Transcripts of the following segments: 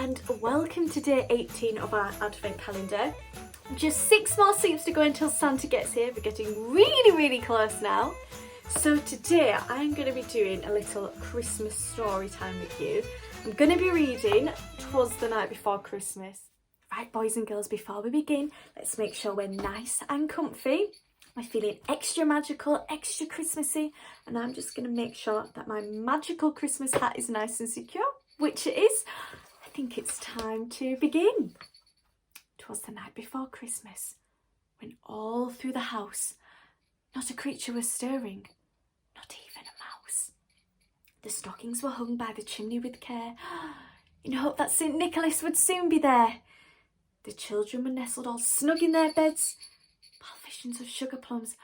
and welcome to day 18 of our advent calendar. Just 6 more sleeps to go until Santa gets here. We're getting really close now. So today I'm going to be doing a little Christmas story time with you. I'm going to be reading Twas the Night Before Christmas. Right, boys and girls, before we begin, let's make sure we're nice and comfy. I'm feeling extra magical, extra Christmassy, and I'm just going to make sure that my magical Christmas hat is nice and secure, which it is. I think it's time to begin. 'Twas the night before Christmas, when all through the house not a creature was stirring, not even a mouse. The stockings were hung by the chimney with care, in hope that St. Nicholas would soon be there. The children were nestled all snug in their beds, while visions of sugar plums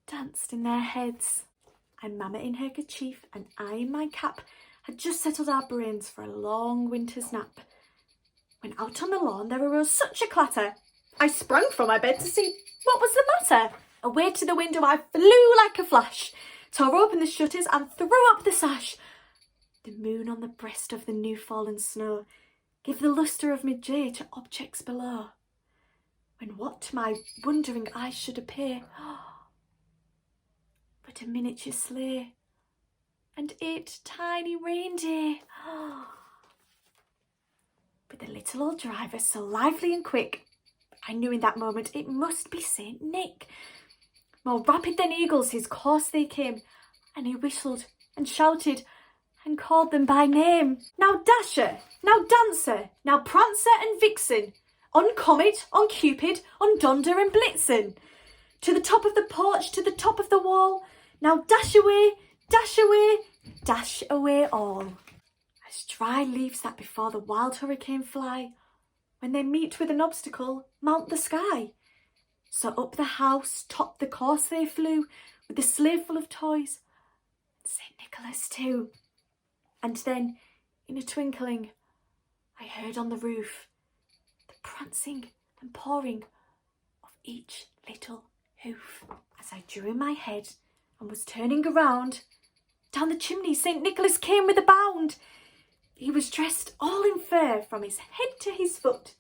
danced in their heads. And Mamma in her kerchief and I in my cap had just settled our brains for a long winter's nap, when out on the lawn there arose such a clatter. I sprang from my bed to see what was the matter. Away to the window I flew like a flash, tore open the shutters and threw up the sash. The moon on the breast of the new fallen snow gave the lustre of mid-day to objects below, when what to my wondering eyes should appear but a miniature sleigh and 8 tiny reindeer, with a little old driver so lively and quick, I knew in that moment it must be Saint Nick. More rapid than eagles his course they came, and he whistled and shouted and called them by name. Now Dasher, now Dancer, now Prancer and Vixen, on Comet, on Cupid, on Donder and Blitzen, to the top of the porch, to the top of the wall, now dash away, dash away, dash away all. As dry leaves that before the wild hurricane fly, when they meet with an obstacle, mount the sky. So up the house, top the course they flew, with the sleigh full of toys, and St. Nicholas too. And then, in a twinkling, I heard on the roof the prancing and pawing of each little hoof. As I drew in my head and was turning around, down the chimney St. Nicholas came with a bound. He was dressed all in fur from his head to his foot,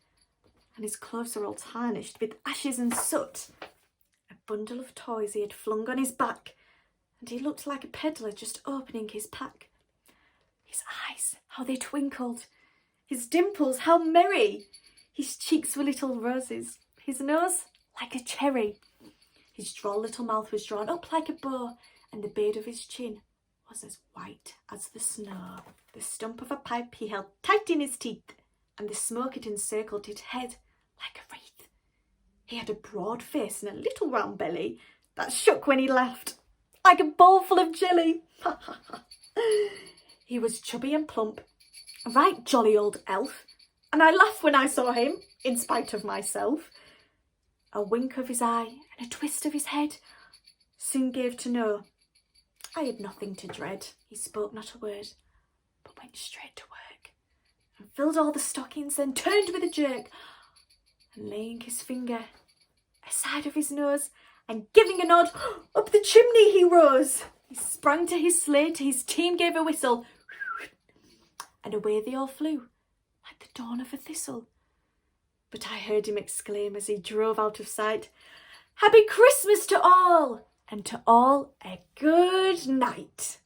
and his clothes were all tarnished with ashes and soot. A bundle of toys he had flung on his back, and he looked like a peddler just opening his pack. His eyes, how they twinkled, his dimples, how merry. His cheeks were little roses, his nose like a cherry. His droll little mouth was drawn up like a bow, and the beard of his chin was as white as the snow. The stump of a pipe he held tight in his teeth, and the smoke it encircled his head like a wreath. He had a broad face and a little round belly that shook when he laughed, like a bowl full of jelly. He was chubby and plump, a right jolly old elf, and I laughed when I saw him, in spite of myself. A wink of his eye and a twist of his head soon gave to know I had nothing to dread. He spoke not a word, but went straight to work, and filled all the stockings, then turned with a jerk, and laying his finger aside of his nose, and giving a nod, up the chimney he rose. He sprang to his sleigh, to his team gave a whistle, and away they all flew, like the dawn of a thistle. But I heard him exclaim as he drove out of sight, "Happy Christmas to all, and to all a good night."